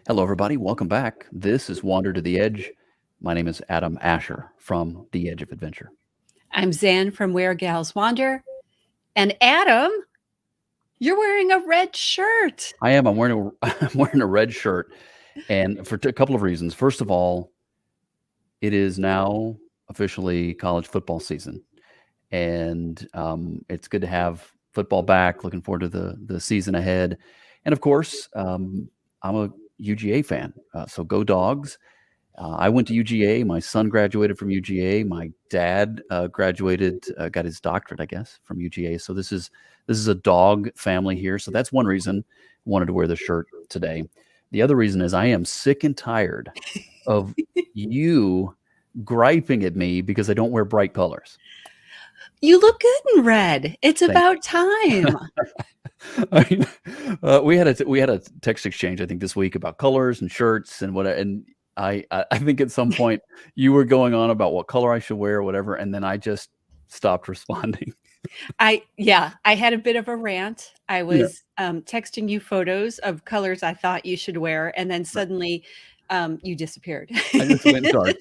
Hello, everybody. Welcome back. This is Wander to the Edge. My name is Adam Asher from The Edge of Adventure. I'm Zanne from Where Gals Wander. And Adam, you're wearing a red shirt. I am. I'm wearing a red shirt, and for a couple of reasons. First of all, it is now officially college football season, and it's good to have football back. Looking forward to the season ahead, and of course, I'm a UGA fan. So go Dogs! I went to UGA. My son graduated from UGA. My dad graduated, got his doctorate, I guess, from UGA. So this is a dog family here. So that's one reason I wanted to wear the shirt today. The other reason is I am sick and tired of you griping at me because I don't wear bright colors. You look good in red. It's Thank about time. I mean, we had a text exchange, I think, this week about colors and shirts and what. And I think at some point you were going on about what color I should wear or whatever, and then I just stopped responding. I had a bit of a rant. I was texting you photos of colors I thought you should wear, and then suddenly you disappeared. I just went dark,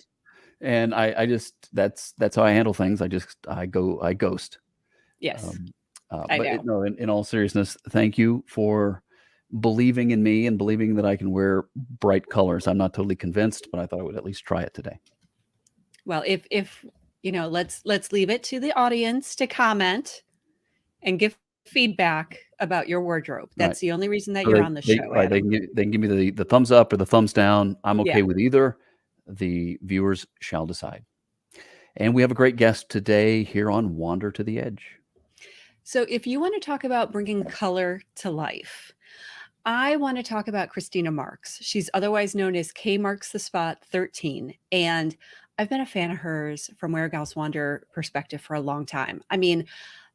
and I just that's how I handle things. I ghost. Yes, But no, in all seriousness, thank you for believing in me and believing that I can wear bright colors. I'm not totally convinced, but I thought I would at least try it today. Well, if let's leave it to the audience to comment and give feedback about your wardrobe. That's the only reason that you're on the show. Right, they can give me the thumbs up or the thumbs down. I'm okay with either. The viewers shall decide. And we have a great guest today here on Wander to the Edge. So if you want to talk about bringing color to life, I want to talk about Kristina Marx. She's otherwise known as K Marks the Spot 13. And I've been a fan of hers from Where Gals Wander perspective for a long time. I mean,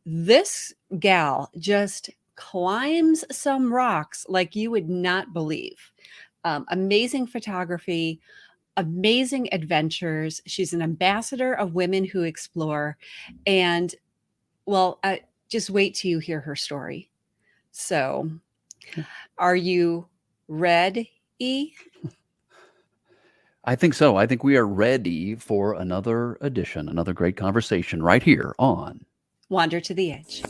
this gal just climbs some rocks like you would not believe. Amazing photography, amazing adventures. She's an ambassador of Women Who Explore. And well, just wait till you hear her story. So, are you ready? I think so. I think we are ready for another edition, another great conversation right here on Wander to the Edge.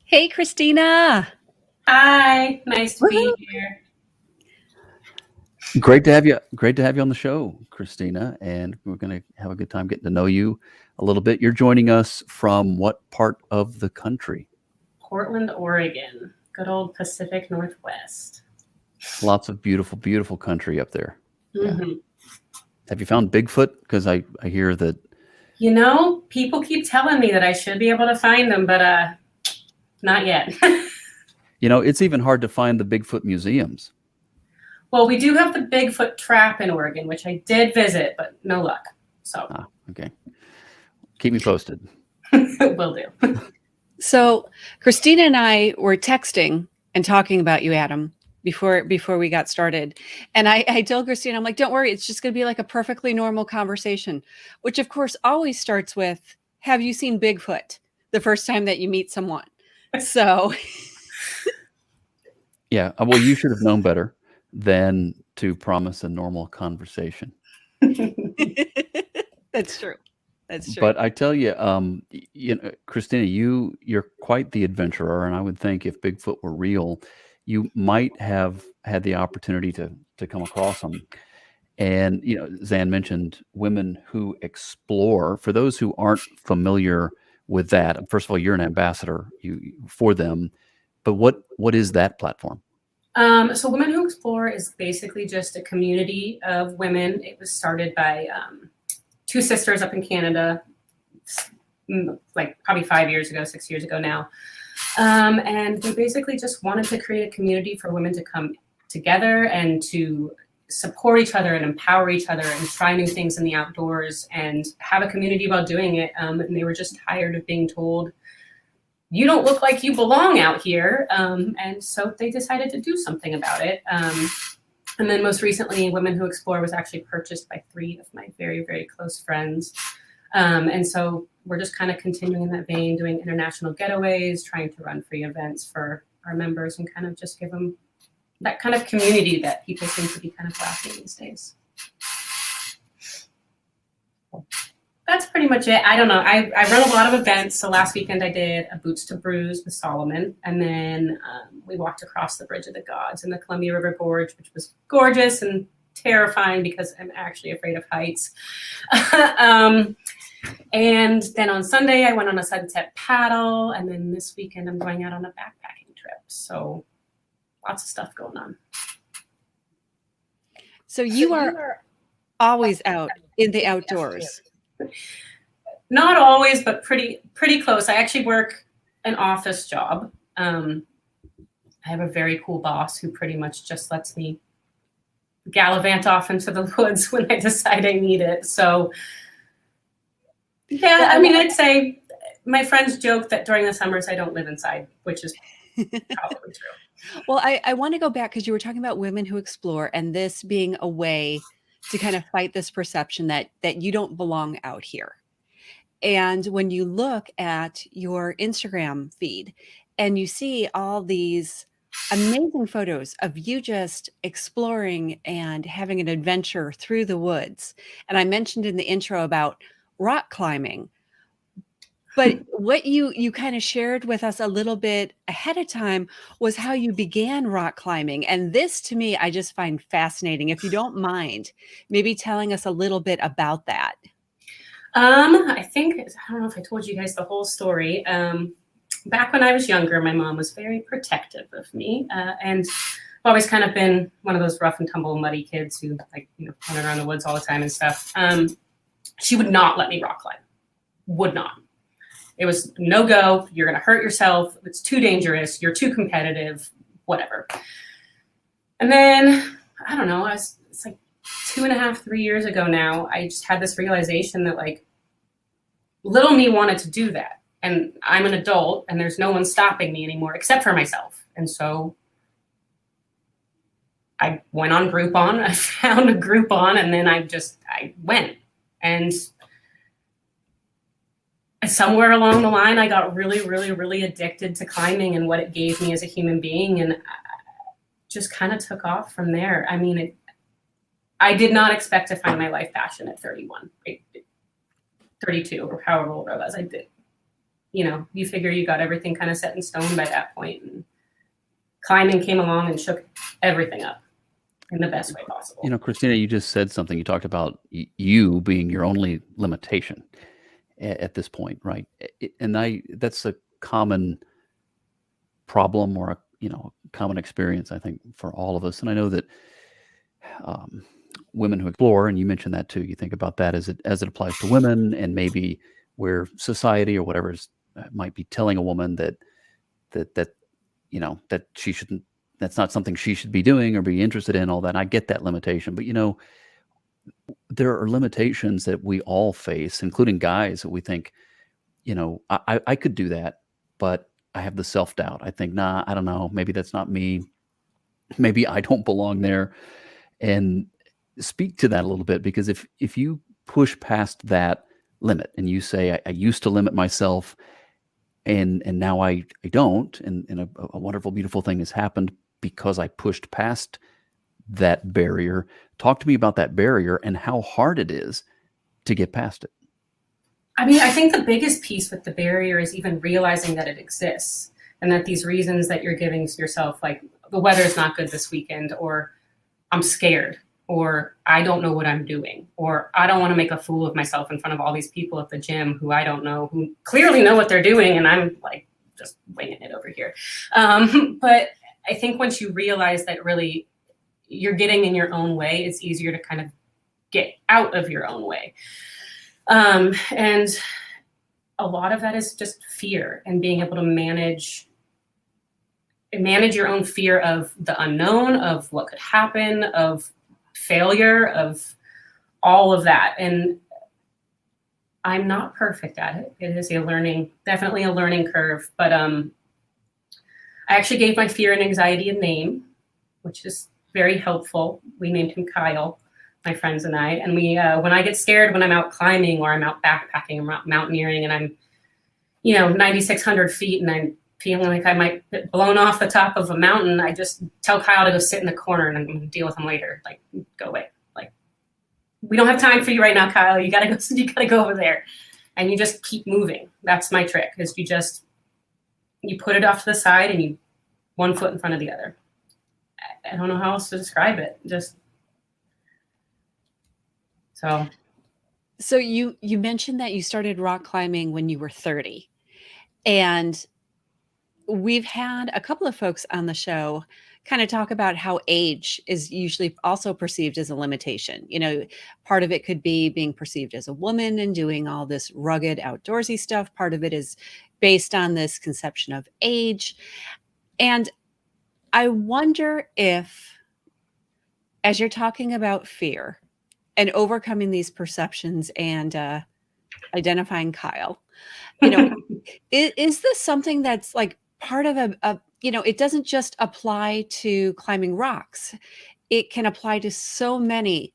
Hey, Kristina. Hi, nice to be here. Great to have you. Great to have you on the show, Kristina. And we're going to have a good time getting to know you a little bit. You're joining us from what part of the country? Portland, Oregon. Good old Pacific Northwest. Lots of beautiful, beautiful country up there. Mm-hmm. Yeah. Have you found Bigfoot? Because I hear that. You know, people keep telling me that I should be able to find them, but not yet. You know, it's even hard to find the Bigfoot museums. Well, we do have the Bigfoot trap in Oregon, which I did visit, but no luck. So. Okay. Keep me posted. Will do. So Kristina and I were texting and talking about you, Adam, before we got started. And I told Kristina, I'm like, don't worry, it's just going to be like a perfectly normal conversation, which of course always starts with, have you seen Bigfoot the first time that you meet someone? So. Yeah. Well, you should have known better than to promise a normal conversation. That's true. That's true. But I tell you, Kristina, you're quite the adventurer, and I would think if Bigfoot were real, you might have had the opportunity to come across them. And Zanne mentioned Women Who Explore. For those who aren't familiar with that, first of all, you're an ambassador for them. But what is that platform? So Women Who Explore is basically just a community of women. It was started by two sisters up in Canada, like probably 5 years ago, 6 years ago now. And they basically just wanted to create a community for women to come together and to support each other and empower each other and try new things in the outdoors and have a community about doing it. And they were just tired of being told you don't look like you belong out here. And so they decided to do something about it. And then most recently, Women Who Explore was actually purchased by 3 of my very, very close friends. And so we're just kind of continuing in that vein, doing international getaways, trying to run free events for our members and kind of just give them that kind of community that people seem to be kind of lacking these days. That's pretty much it. I don't know. I run a lot of events. So last weekend I did a Boots to Bruise with Solomon. And then we walked across the Bridge of the Gods in the Columbia River Gorge, which was gorgeous and terrifying because I'm actually afraid of heights. And then on Sunday, I went on a sunset paddle. And then this weekend, I'm going out on a backpacking trip. So lots of stuff going on. So you are always out in the outdoors. Not always, but pretty close. I actually work an office job. I have a very cool boss who pretty much just lets me gallivant off into the woods when I decide I need it. So yeah, I mean, I'd say my friends joke that during the summers I don't live inside, which is probably true. Well, I want to go back because you were talking about Women Who Explore and this being a way to kind of fight this perception that you don't belong out here. And when you look at your Instagram feed and you see all these amazing photos of you just exploring and having an adventure through the woods. And I mentioned in the intro about rock climbing. But what you kind of shared with us a little bit ahead of time was how you began rock climbing. And this to me, I just find fascinating. If you don't mind, maybe telling us a little bit about that. I don't know if I told you guys the whole story. Back when I was younger, my mom was very protective of me. And I've always kind of been one of those rough and tumble muddy kids who run around the woods all the time and stuff. She would not let me rock climb. Would not. It was no go. You're going to hurt yourself. It's too dangerous. You're too competitive, whatever. And then, I don't know, it's like 2.5, 3 years ago now, I just had this realization that like little me wanted to do that. And I'm an adult and there's no one stopping me anymore except for myself. And so I went on Groupon. I found a Groupon and then I went. And somewhere along the line, I got really, really, really addicted to climbing and what it gave me as a human being, and just kind of took off from there. I mean, I did not expect to find my life passion at 31, 32, or however old I was. I did. You figure you got everything kind of set in stone by that point, and climbing came along and shook everything up in the best way possible. Kristina, you just said something. You talked about you being your only limitation at this point, right? And that's a common problem or a common experience, I think, for all of us. And I know that Women Who Explore, and you mentioned that too, you think about that as it applies to women, and maybe where society or whatever might be telling a woman that she shouldn't, that's not something she should be doing or be interested in, all that. And I get that limitation, but there are limitations that we all face, including guys, that we think, I could do that, but I have the self-doubt. I think, nah, I don't know. Maybe that's not me. Maybe I don't belong there. And speak to that a little bit, because if you push past that limit and you say, I used to limit myself and now I don't, and a wonderful, beautiful thing has happened because I pushed past that barrier. Talk to me about that barrier and how hard it is to get past it. I mean, I think the biggest piece with the barrier is even realizing that it exists, and that these reasons that you're giving yourself, like the weather's not good this weekend, or I'm scared, or I don't know what I'm doing, or I don't want to make a fool of myself in front of all these people at the gym who I don't know, who clearly know what they're doing, and I'm like just winging it over here. But I think once you realize that really you're getting in your own way, it's easier to kind of get out of your own way. And a lot of that is just fear, and being able to manage your own fear of the unknown, of what could happen, of failure, of all of that. And I'm not perfect at it. It is definitely a learning curve. But I actually gave my fear and anxiety a name, which is very helpful. We named him Kyle, my friends and I. And we, when I get scared, when I'm out climbing or I'm out backpacking, I'm out mountaineering, and I'm, 9,600 feet, and I'm feeling like I might get blown off the top of a mountain, I just tell Kyle to go sit in the corner, and I'm going to deal with him later. Like, go away. Like, we don't have time for you right now, Kyle. You gotta go over there, and you just keep moving. That's my trick. Is you put it off to the side, and you one foot in front of the other. I don't know how else to describe it. So you mentioned that you started rock climbing when you were 30, and we've had a couple of folks on the show kind of talk about how age is usually also perceived as a limitation. Part of it could be being perceived as a woman and doing all this rugged outdoorsy stuff. Part of it is based on this conception of age. And I wonder if, as you're talking about fear and overcoming these perceptions and identifying Kyle, is this something that's like part of it doesn't just apply to climbing rocks. It can apply to so many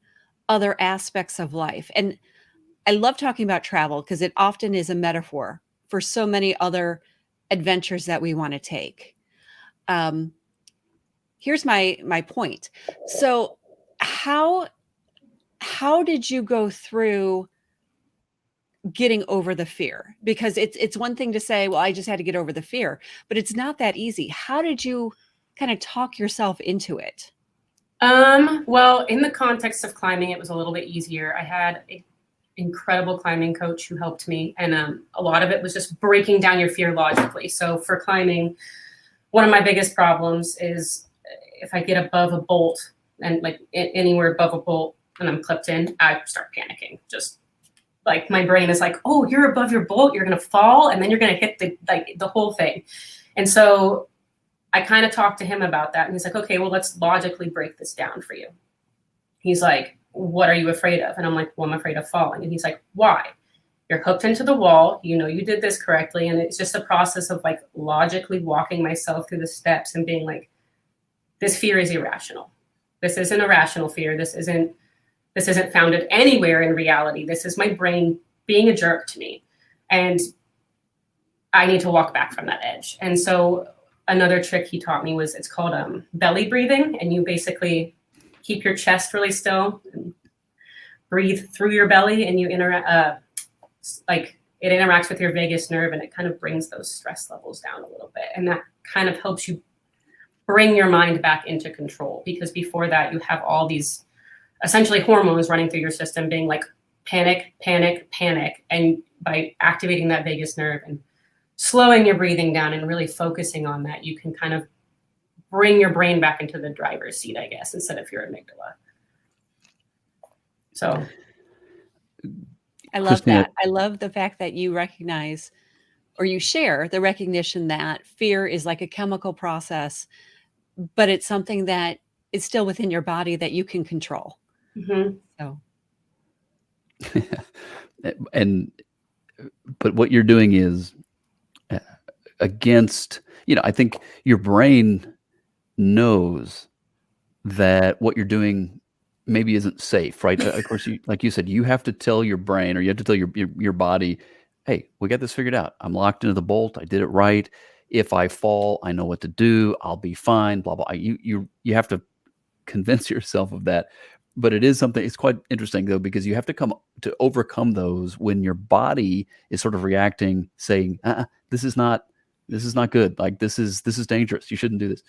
other aspects of life. And I love talking about travel because it often is a metaphor for so many other adventures that we want to take. Here's my point. So how did you go through getting over the fear? Because it's one thing to say, well, I just had to get over the fear, but it's not that easy. How did you kind of talk yourself into it? Well, in the context of climbing, it was a little bit easier. I had an incredible climbing coach who helped me, and a lot of it was just breaking down your fear logically. So for climbing, one of my biggest problems is if I get above a bolt and like anywhere above a bolt and I'm clipped in, I start panicking. Just like my brain is like, oh, you're above your bolt, you're going to fall, and then you're going to hit the whole thing. And so I kind of talked to him about that, and he's like, okay, well, let's logically break this down for you. He's like, what are you afraid of? And I'm like, well, I'm afraid of falling. And he's like, why? You're hooked into the wall. You did this correctly. And it's just a process of like logically walking myself through the steps and being like, this fear is irrational. This isn't a rational fear. This isn't founded anywhere in reality. This is my brain being a jerk to me. And I need to walk back from that edge. And so another trick he taught me was, it's called belly breathing. And you basically keep your chest really still and breathe through your belly, and you it interacts with your vagus nerve, and it kind of brings those stress levels down a little bit. And that kind of helps you bring your mind back into control, because before that you have all these essentially hormones running through your system being like panic, panic, panic. And by activating that vagus nerve and slowing your breathing down and really focusing on that, you can kind of bring your brain back into the driver's seat, I guess, instead of your amygdala. So I love that. I love the fact that you recognize, or you share the recognition that fear is like a chemical process, but it's something that is still within your body that you can control. Mm-hmm. So, but what you're doing is against, I think your brain knows that what you're doing maybe isn't safe, right? Of course, like you said, you have to tell your brain, or you have to tell your body, hey, we got this figured out. I'm locked into the bolt. I did it right. If I fall, I know what to do. I'll be fine. Blah blah. You have to convince yourself of that. But it is something. It's quite interesting though, because you have to overcome those when your body is sort of reacting, saying, "This is not good. Like this is dangerous. You shouldn't do this."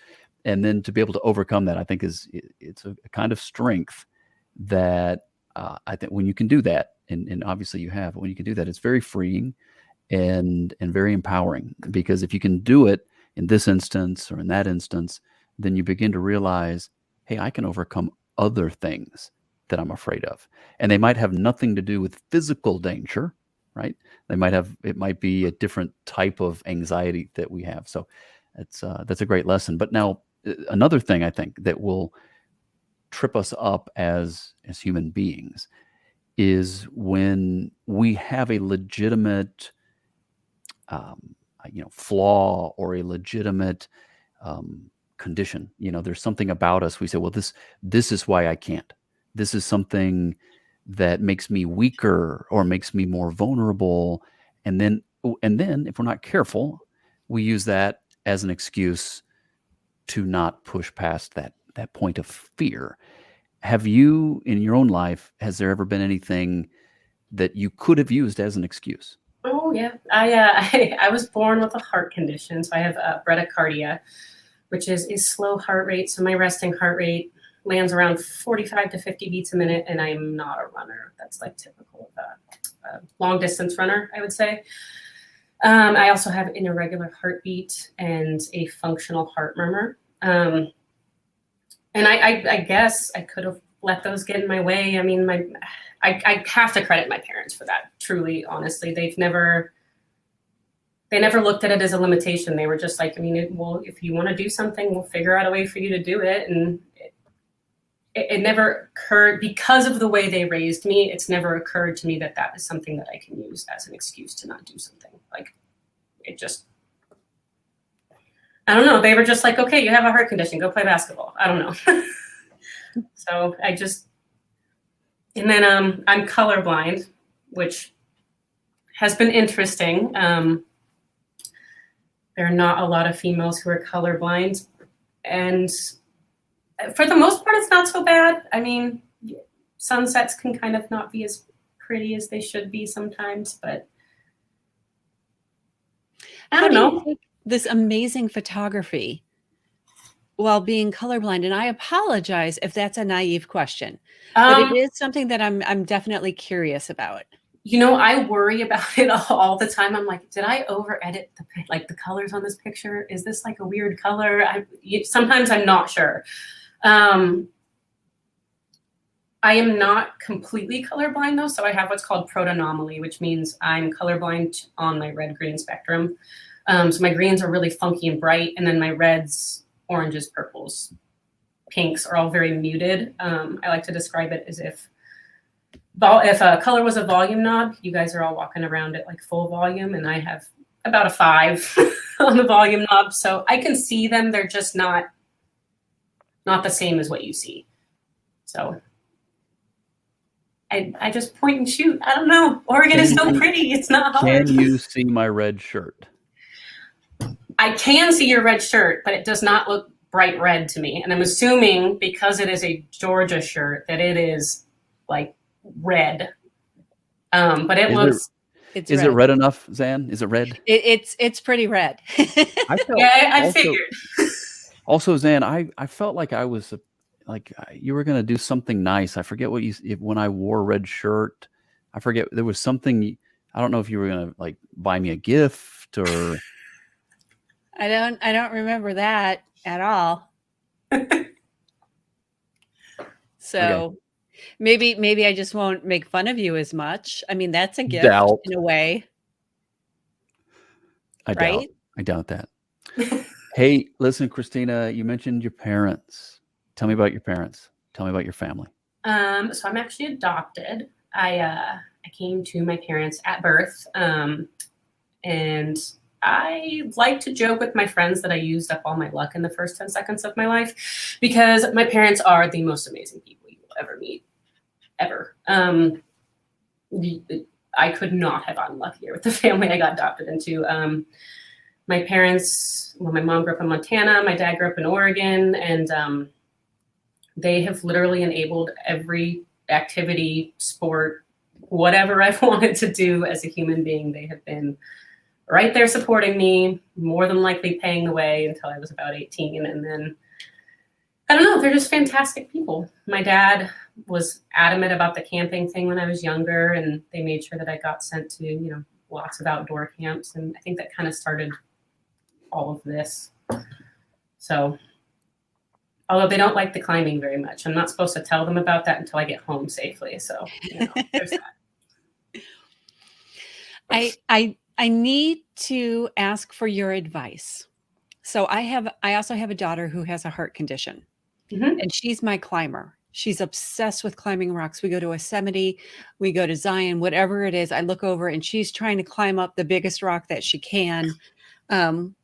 And then to be able to overcome that, I think it's a kind of strength that I think when you can do that, and obviously you have, when you can do that, it's very freeing and very empowering. Because if you can do it in this instance or in that instance, then you begin to realize, hey, I can overcome other things that I'm afraid of. And they might have nothing to do with physical danger, right? It might be a different type of anxiety that we have. So that's a great lesson. But now another thing I think that will trip us up as human beings is when we have a legitimate, flaw or a legitimate condition. There's something about us. We say, well, this is why I can't. This is something that makes me weaker or makes me more vulnerable. And then if we're not careful, we use that as an excuse to not push past that point of fear. Have you, in your own life, has there ever been anything that you could have used as an excuse? Oh yeah, I was born with a heart condition, so I have bradycardia, which is a slow heart rate. So my resting heart rate lands around 45 to 50 beats a minute, and I'm not a runner. That's like typical of a long distance runner, I would say. I also have an irregular heartbeat and a functional heart murmur. And I guess I could have let those get in my way. I mean, I have to credit my parents for that. Truly, honestly, they never looked at it as a limitation. They were just like, I mean, well, if you want to do something, we'll figure out a way for you to do it. And it never occurred, because of the way they raised me, it's never occurred to me that that is something that I can use as an excuse to not do something. Like, I don't know. They were just like, okay, you have a heart condition, go play basketball. I don't know. So and then I'm colorblind, which has been interesting. There are not a lot of females who are colorblind, and for the most part, it's not so bad. I mean, sunsets can kind of not be as pretty as they should be sometimes, but I don't know. You take this amazing photography while being colorblind? And I apologize if that's a naive question, but it is something that I'm definitely curious about. I worry about it all the time. I'm like, did I over edit the colors on this picture? Is this like a weird color? Sometimes I'm not sure. I am not completely colorblind though. So I have what's called protanomaly, which means I'm colorblind on my red-green spectrum. So my greens are really funky and bright. And then my reds, oranges, purples, pinks are all very muted. I like to describe it as if a color was a volume knob, you guys are all walking around at like full volume, and I have about a 5 on the volume knob. So I can see them. They're just not the same as what you see. So I just point and shoot. I don't know. Oregon is so pretty. It's not hard. Can you see my red shirt? I can see your red shirt, but it does not look bright red to me. And I'm assuming because it is a Georgia shirt that it is like red. But it looks. Is it red enough, Zanne? Is it red? It's pretty red. I figured. Also, Zanne, I felt like I was like you were going to do something nice. I forget what when I wore a red shirt. I forget, there was something. I don't know if you were going to like buy me a gift or. I don't remember that at all. So maybe I just won't make fun of you as much. I mean, that's a gift in a way. I doubt that. Hey, listen, Kristina, you mentioned your parents. Tell me about your parents. Tell me about your family. So I'm actually adopted. I came to my parents at birth. And I like to joke with my friends that I used up all my luck in the first 10 seconds of my life, because my parents are the most amazing people you will ever meet, ever. I could not have gotten luckier with the family I got adopted into. My parents, my mom grew up in Montana, my dad grew up in Oregon, and they have literally enabled every activity, sport, whatever I've wanted to do as a human being. They have been right there supporting me, more than likely paying the way until I was about 18. And then, I don't know, they're just fantastic people. My dad was adamant about the camping thing when I was younger, and they made sure that I got sent to, lots of outdoor camps. And I think that kind of started all of this. So, although they don't like the climbing very much, I'm not supposed to tell them about that until I get home safely. So, there's that. I need to ask for your advice. So I also have a daughter who has a heart condition, and she's my climber. She's obsessed with climbing rocks. We go to Yosemite, we go to Zion, whatever it is. I look over and she's trying to climb up the biggest rock that she can.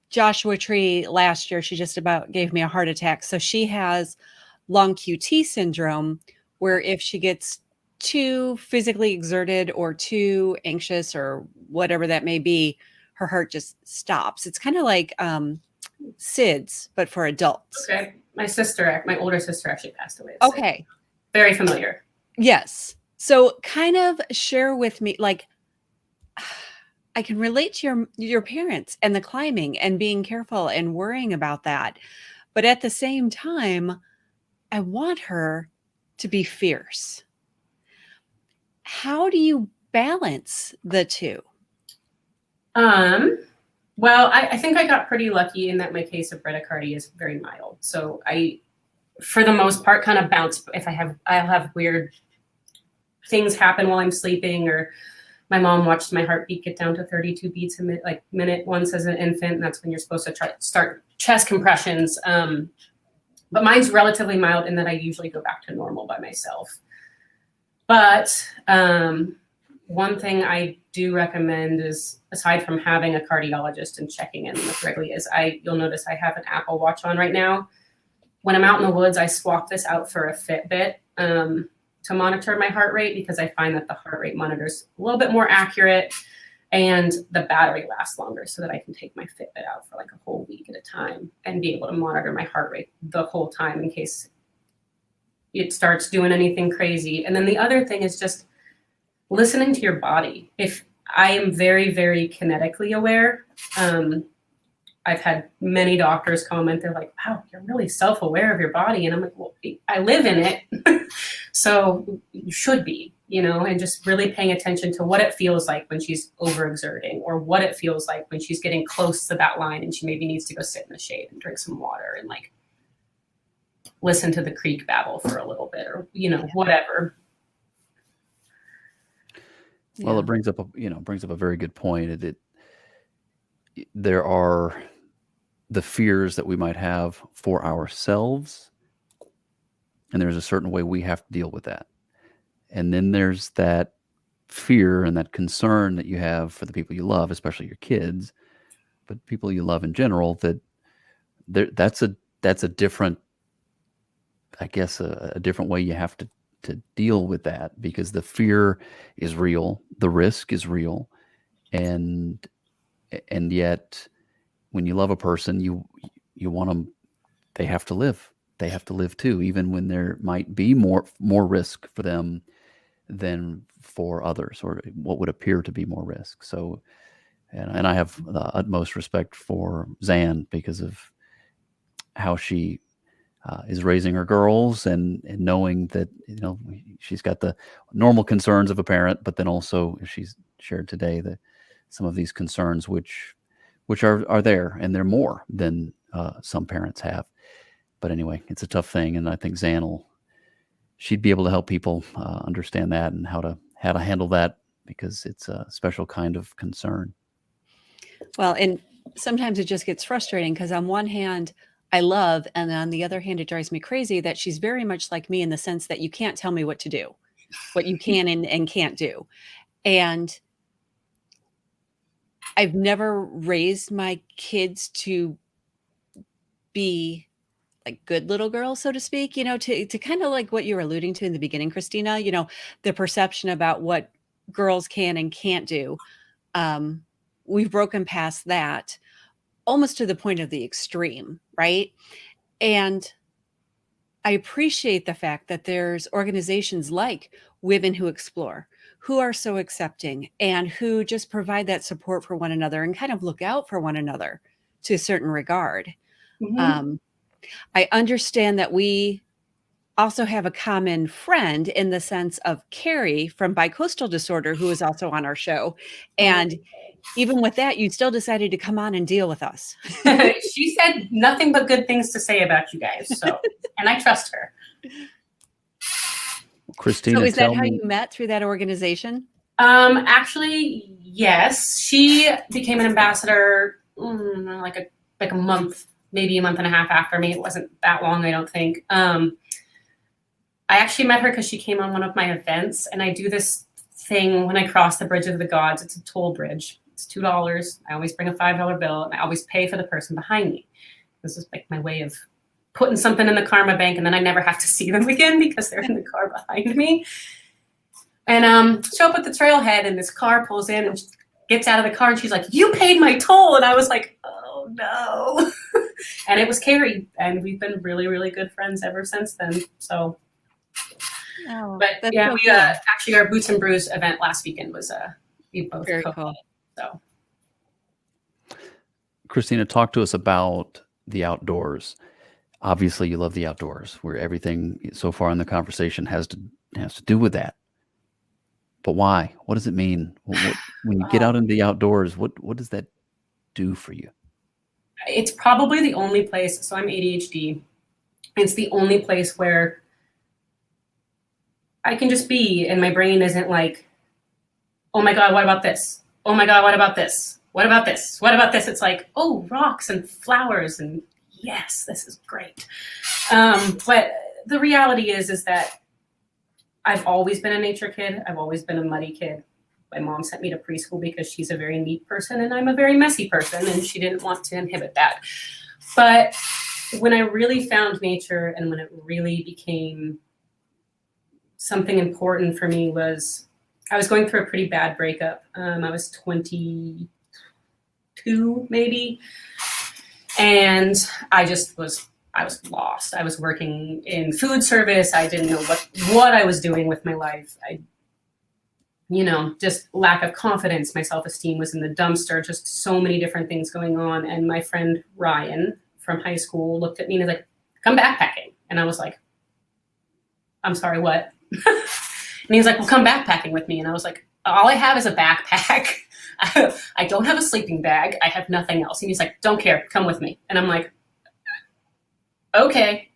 Joshua Tree last year, she just about gave me a heart attack. So she has long QT syndrome, where if she gets too physically exerted or too anxious or whatever that may be, her heart just stops. It's kind of like SIDS, but for adults. Okay. My older sister actually passed away. Okay. Very familiar. Yes. So kind of share with me, like, I can relate to your parents and the climbing and being careful and worrying about that. But at the same time, I want her to be fierce. How do you balance the two? Well, I think I got pretty lucky in that my case of bradycardia is very mild. So I, for the most part, kind of bounce. I'll have weird things happen while I'm sleeping, or my mom watched my heartbeat get down to 32 beats a minute once as an infant. And that's when you're supposed to start chest compressions. But mine's relatively mild in that I usually go back to normal by myself. But one thing I do recommend is, aside from having a cardiologist and checking in with regularly, is you'll notice I have an Apple Watch on right now. When I'm out in the woods, I swap this out for a Fitbit to monitor my heart rate, because I find that the heart rate monitor is a little bit more accurate and the battery lasts longer, so that I can take my Fitbit out for like a whole week at a time and be able to monitor my heart rate the whole time in case it starts doing anything crazy. And then the other thing is just listening to your body. If I am very, very kinetically aware, I've had many doctors comment, they're like, wow, you're really self-aware of your body. And I'm like, well, I live in it. So you should be, and just really paying attention to what it feels like when she's overexerting, or what it feels like when she's getting close to that line and she maybe needs to go sit in the shade and drink some water and like listen to the creek babble for a little bit, or, whatever. Well, it brings up a very good point. There are the fears that we might have for ourselves, and there's a certain way we have to deal with that. And then there's that fear and that concern that you have for the people you love, especially your kids, but people you love in general. That's a different, I guess, a different way you have to deal with that, because the fear is real, the risk is real, and yet when you love a person, you want them, they have to live too, even when there might be more risk for them than for others, or what would appear to be more risk. So, and I have the utmost respect for Zanne because of how she is raising her girls, and knowing that, she's got the normal concerns of a parent, but then also she's shared today that some of these concerns, which are there, and they're more than some parents have. But anyway, it's a tough thing. And I think Zanne she'd be able to help people understand that and how to handle that, because it's a special kind of concern. Well, and sometimes it just gets frustrating, because on one hand, I love, and on the other hand, it drives me crazy that she's very much like me in the sense that you can't tell me what to do, what you can and can't do. And I've never raised my kids to be like good little girls, so to speak, to kind of like what you were alluding to in the beginning, Kristina, the perception about what girls can and can't do. We've broken past that almost to the point of the extreme, right? And I appreciate the fact that there's organizations like Women Who Explore, who are so accepting and who just provide that support for one another and kind of look out for one another to a certain regard. Mm-hmm. I understand that we also have a common friend in the sense of Carrie from Bicoastal Disorder, who is also on our show. And even with that, you still decided to come on and deal with us. She said nothing but good things to say about you guys. So, and I trust her. Kristina, so is that how you met, through that organization? Actually, yes. She became an ambassador like a month, maybe a month and a half after me. It wasn't that long, I don't think. I actually met her because she came on one of my events, and I do this thing when I cross the Bridge of the Gods. It's a toll bridge. It's $2. I always bring a $5 bill, and I always pay for the person behind me. This is like my way of putting something in the karma bank, and then I never have to see them again because they're in the car behind me. And show up at the trailhead, and this car pulls in and gets out of the car, and she's like, "You paid my toll." And I was like, "Oh no." And it was Carrie, and we've been really, really good friends ever since then. So, but yeah, we actually, our Boots and Brews event last weekend was we both very cool. So, Kristina, talk to us about the outdoors. Obviously, you love the outdoors, where everything so far in the conversation has to do with that. But why? What does it mean? When you get out into the outdoors, what does that do for you? It's probably the only place, so I'm ADHD. It's the only place where I can just be, and my brain isn't like, "Oh my God, what about this? Oh my God, what about this? What about this? What about this?" It's like, "Oh, rocks and flowers, and yes, this is great." But the reality is that I've always been a nature kid. I've always been a muddy kid. My mom sent me to preschool because she's a very neat person and I'm a very messy person, and she didn't want to inhibit that. But when I really found nature and when it really became something important for me was I was going through a pretty bad breakup. I was 22 maybe. And I was lost. I was working in food service. I didn't know what I was doing with my life. Just lack of confidence. My self-esteem was in the dumpster, just so many different things going on. And my friend Ryan from high school looked at me and was like, "Come backpacking." And I was like, "I'm sorry, what?" And he was like, "Well, come backpacking with me." And I was like, "All I have is a backpack. I don't have a sleeping bag. I have nothing else." And he's like, "Don't care, come with me." And I'm like, "Okay."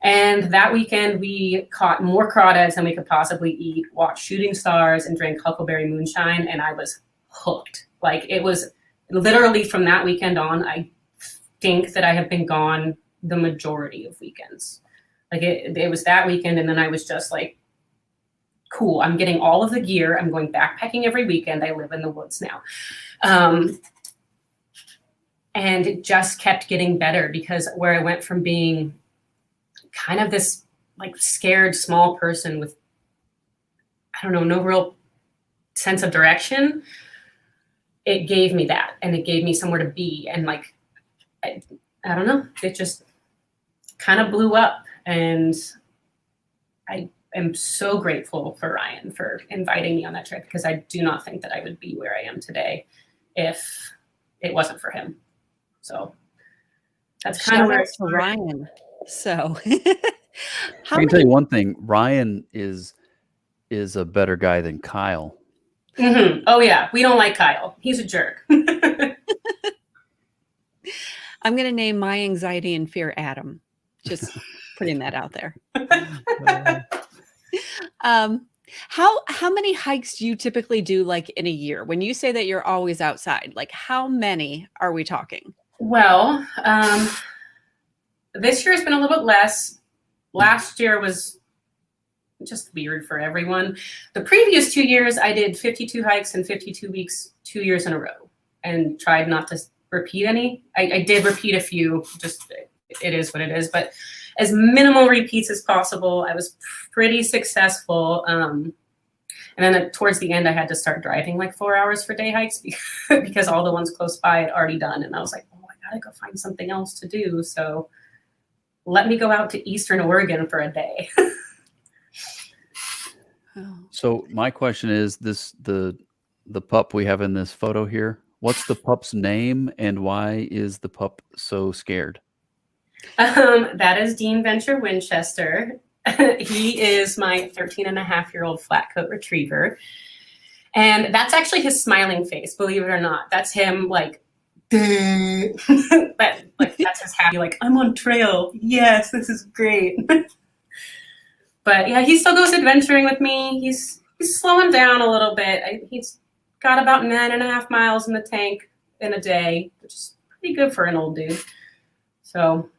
And that weekend we caught more crawdads than we could possibly eat, watched shooting stars, and drank huckleberry moonshine. And I was hooked. Like, it was literally from that weekend on, I think that I have been gone the majority of weekends. Like it was that weekend. And then I was just like, cool, I'm getting all of the gear. I'm going backpacking every weekend. I live in the woods now. And it just kept getting better because where I went from being kind of this like scared small person with, I don't know, no real sense of direction, it gave me that, and it gave me somewhere to be. And like, I don't know, it just kind of blew up. And I am so grateful for Ryan for inviting me on that trip, because I do not think that I would be where I am today if it wasn't for him. So that's kind of where it's Ryan. So I can tell you one thing, Ryan is a better guy than Kyle. Mm-hmm. Oh yeah, we don't like Kyle. He's a jerk. I'm going to name my anxiety and fear Adam. Just putting that out there. How many hikes do you typically do like in a year? When you say that you're always outside, like how many are we talking? Well, this year has been a little bit less. Last year was just weird for everyone. The previous 2 years, I did 52 hikes in 52 weeks, 2 years in a row, and tried not to repeat any. I did repeat a few, just it is what it is, but as minimal repeats as possible. I was pretty successful. And then towards the end, I had to start driving like 4 hours for day hikes because all the ones close by had already done. And I was like, oh, I gotta go find something else to do. So let me go out to Eastern Oregon for a day. So my question is the pup we have in this photo here, what's the pup's name and why is the pup so scared? That is Dean Venture Winchester. He is my 13-and-a-half-year-old flat coat retriever. And that's actually his smiling face, believe it or not. That's him like, that's his happy, like, I'm on trail. Yes, this is great. But yeah, he still goes adventuring with me. He's slowing down a little bit. He's got about 9.5 miles in the tank in a day, which is pretty good for an old dude. So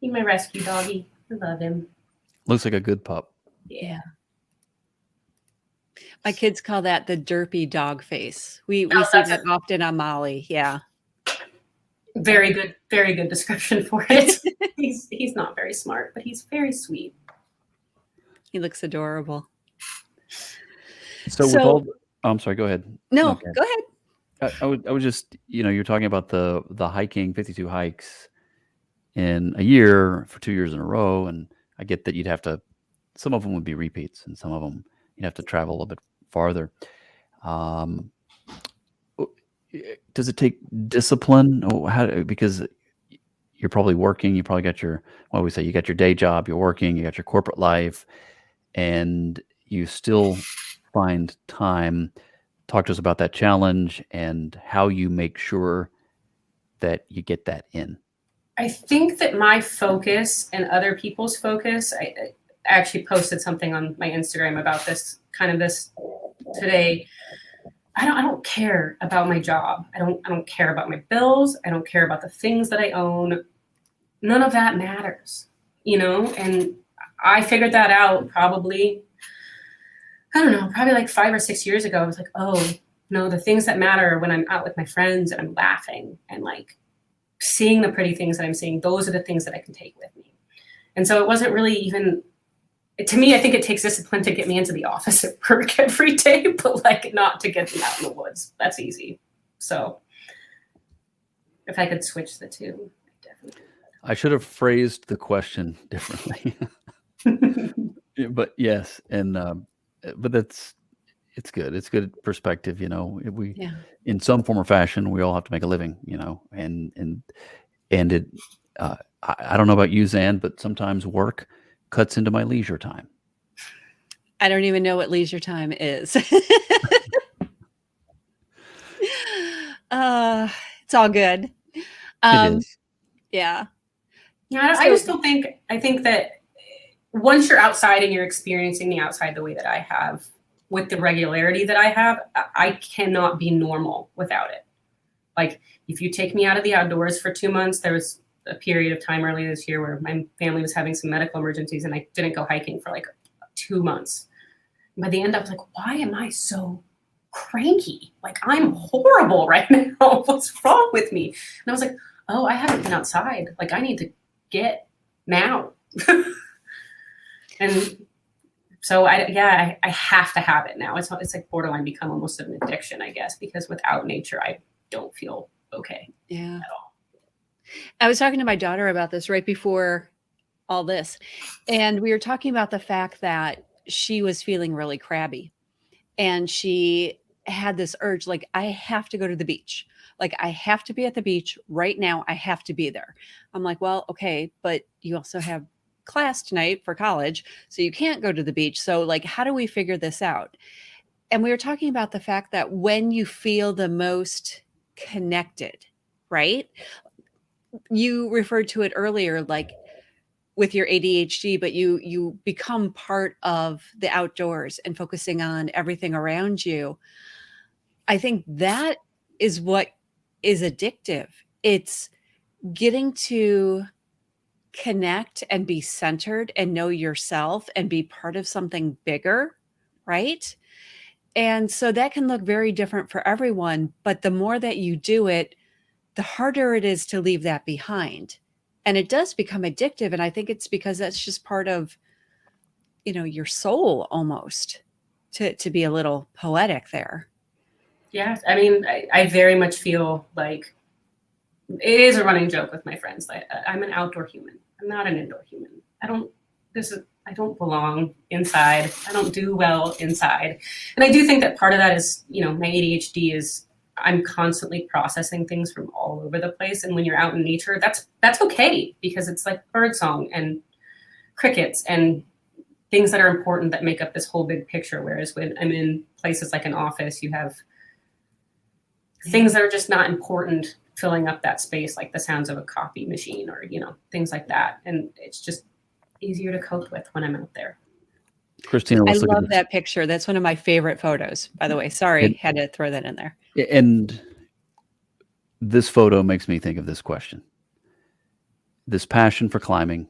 he's my rescue doggy. I love him. Looks like a good pup. Yeah. My kids call that the derpy dog face. We Oh, see that's that often on Molly. Yeah. very good description for it. He's not very smart, but he's very sweet. He looks adorable. So with all, oh, I'm sorry, go ahead. No, Okay. go ahead. I was just, you're talking about the hiking, 52 hikes in a year for 2 years in a row, and I get that you'd have to, some of them would be repeats, and some of them you'd have to travel a little bit farther. Does it take discipline? Because you're probably working, you probably got your, what we say, you got your day job, you're working, you got your corporate life, and you still find time. Talk to us about that challenge and how you make sure that you get that in. I think that my focus and other people's focus, I actually posted something on my Instagram about this today. I don't care about my job. I don't care about my bills. I don't care about the things that I own. None of that matters, and I figured that out probably like 5 or 6 years ago. I was like, oh no, the things that matter when I'm out with my friends and I'm laughing and like seeing the pretty things that I'm seeing, those are the things that I can take with me. And so it wasn't really even, to me, I think it takes discipline to get me into the office at work every day, but like not to get me out in the woods. That's easy. So if I could switch the two, I definitely would. I should have phrased the question differently. But yes, and but it's good. It's good perspective. We in some form or fashion we all have to make a living. And it. I don't know about you, Zanne, but sometimes work cuts into my leisure time. I don't even know what leisure time is. It's all good. It is. Yeah. Yeah, I just don't think, I think that once you're outside and you're experiencing the outside the way that I have, with the regularity that I have, I cannot be normal without it. Like if you take me out of the outdoors for 2 months, there was a period of time earlier this year where my family was having some medical emergencies and I didn't go hiking for like 2 months. And by the end, I was like, why am I so cranky? Like I'm horrible right now. What's wrong with me? And I was like, oh, I haven't been outside. Like I need to get now. And so I have to have it now. It's like borderline become almost an addiction, I guess, because without nature, I don't feel okay at all. I was talking to my daughter about this right before all this. And we were talking about the fact that she was feeling really crabby. And she had this urge, like, I have to go to the beach. Like, I have to be at the beach right now. I have to be there. I'm like, well, okay, but you also have class tonight for college, so you can't go to the beach. So like, how do we figure this out? And we were talking about the fact that when you feel the most connected, right? You referred to it earlier, like with your ADHD, but you become part of the outdoors and focusing on everything around you. I think that is what is addictive. It's getting to connect and be centered and know yourself and be part of something bigger, right? And so that can look very different for everyone, but the more that you do it, the harder it is to leave that behind. And it does become addictive. And I think it's because that's just part of, your soul almost, to be a little poetic there. Yeah. I mean, I very much feel like it is a running joke with my friends. Like I'm an outdoor human. I'm not an indoor human. I don't belong inside. I don't do well inside. And I do think that part of that is, my ADHD is I'm constantly processing things from all over the place. And when you're out in nature, that's okay because it's like birdsong and crickets and things that are important that make up this whole big picture. Whereas when I'm in places like an office, you have things that are just not important filling up that space, like the sounds of a copy machine or, things like that. And it's just easier to cope with when I'm out there. Kristina, I love that picture. That's one of my favorite photos, by the way. Sorry, had to throw that in there. And this photo makes me think of this question. This passion for climbing,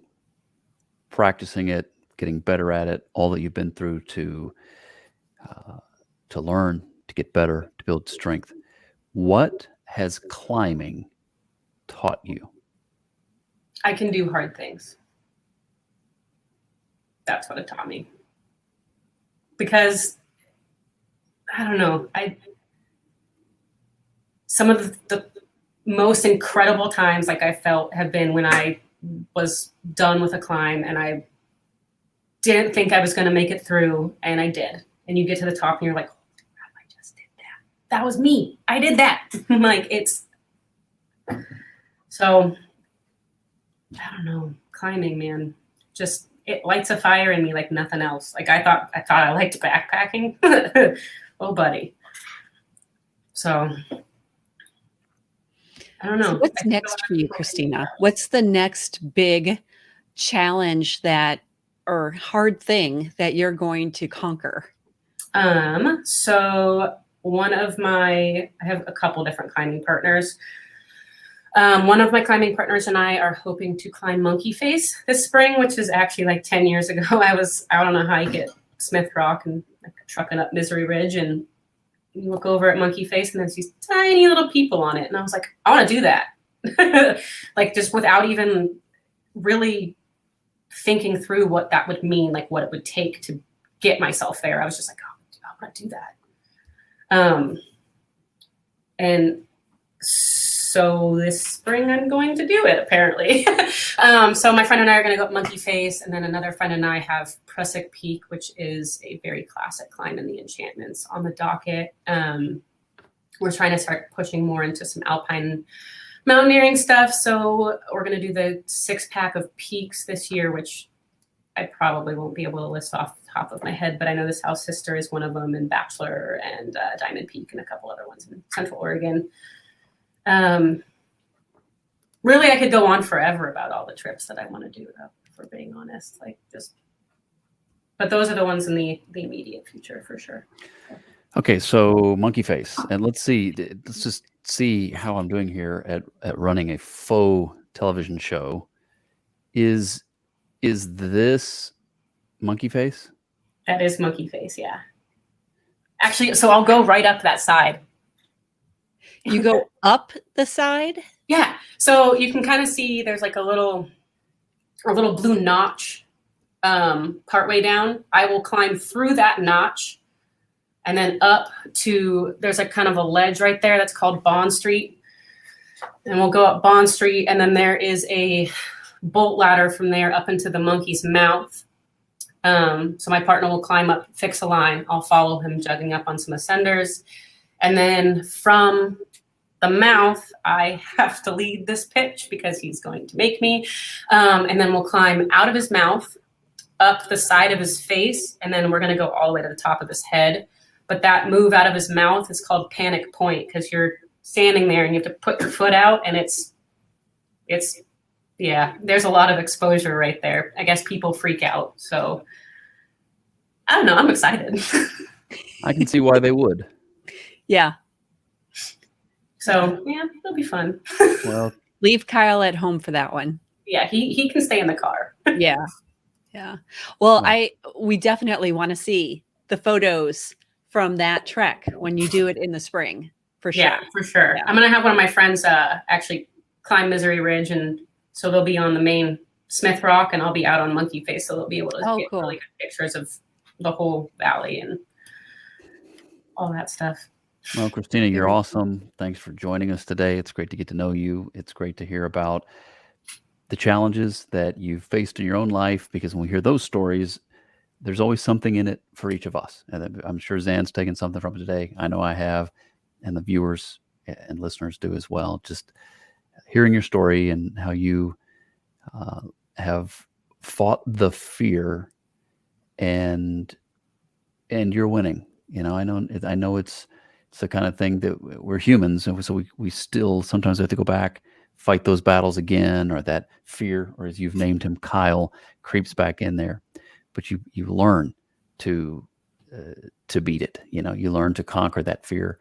practicing it getting better at it, all that you've been through to learn, to get better, to build strength. What has climbing taught you? I can do hard things. That's what it taught me. Because I don't know, some of the most incredible times like I felt have been when I was done with a climb and I didn't think I was going to make it through, and I did. And you get to the top and you're like, oh, I just did that. That was me. I did that. Like, it's so, I don't know, climbing, man, just, it lights a fire in me like nothing else. Like I thought I liked backpacking. Oh, buddy. So I don't know. So what's next for you, Kristina? What's the next big challenge or hard thing that you're going to conquer? So I have a couple different climbing partners. One of my climbing partners and I are hoping to climb Monkey Face this spring, which is actually like 10 years ago. I was out on a hike at Smith Rock and like trucking up Misery Ridge, and you look over at Monkey Face and there's these tiny little people on it. And I was like, I want to do that. Like, just without even really thinking through what that would mean, like what it would take to get myself there. I was just like, oh, I want to do that. And so this spring I'm going to do it, apparently. So my friend and I are going to go up Monkey Face, and then another friend and I have Prusik Peak, which is a very classic climb in the Enchantments, on the docket. We're trying to start pushing more into some alpine mountaineering stuff. So we're going to do the 6-pack of peaks this year, which I probably won't be able to list off the top of my head, but I know the South Sister is one of them, and Bachelor, and Diamond Peak, and a couple other ones in Central Oregon. Really, I could go on forever about all the trips that I want to do, though, for being honest. But those are the ones in the immediate future for sure. Okay, so Monkey Face, and let's just see how I'm doing here at running a faux television show. Is this Monkey Face? That is Monkey Face, yeah. Actually, so I'll go right up that side. You go up the side? Yeah. So you can kind of see there's like a little blue notch partway down. I will climb through that notch and then up to, there's like kind of a ledge right there that's called Bond Street. And we'll go up Bond Street, and then there is a bolt ladder from there up into the monkey's mouth. So my partner will climb up, fix a line. I'll follow him jugging up on some ascenders. And then from the mouth, I have to lead this pitch because he's going to make me. And then we'll climb out of his mouth, up the side of his face, and then we're going to go all the way to the top of his head. But that move out of his mouth is called Panic Point, because you're standing there and you have to put your foot out, and it's yeah, there's a lot of exposure right there. I guess people freak out. So I don't know. I'm excited. I can see why they would. Yeah. So yeah, it'll be fun. Well, Leave Kyle at home for that one. Yeah, he can stay in the car. Yeah. Yeah. Well, Wow. we definitely want to see the photos from that trek when you do it in the spring, for sure. Yeah, for sure. Yeah. I'm going to have one of my friends actually climb Misery Ridge, and so they'll be on the main Smith Rock, and I'll be out on Monkey Face, so they'll be able to get cool. really good pictures of the whole valley and all that stuff. Well, Kristina, you're awesome. Thanks for joining us today. It's great to get to know you. It's great to hear about the challenges that you've faced in your own life, because when we hear those stories, there's always something in it for each of us. And I'm sure Zanne's taken something from it today. I know I have, and the viewers and listeners do as well. Just hearing your story and how you have fought the fear, and you're winning. You know, I know it's the kind of thing that we're humans, and so we still sometimes have to go back, fight those battles again, or that fear, or as you've named him, Kyle, creeps back in there. But you learn to beat it. You know, you learn to conquer that fear,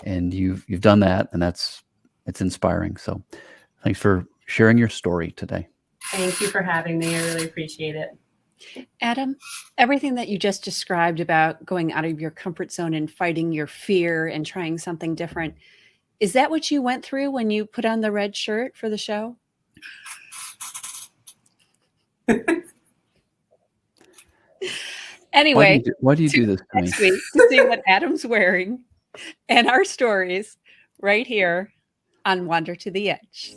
and you've done that, and it's inspiring. So thanks for sharing your story today. Thank you for having me. I really appreciate it. Adam, everything that you just described about going out of your comfort zone and fighting your fear and trying something different, is that what you went through when you put on the red shirt for the show? Anyway, why do you do this to me? next week to see what Adam's wearing and our stories right here on Wander to the Edge.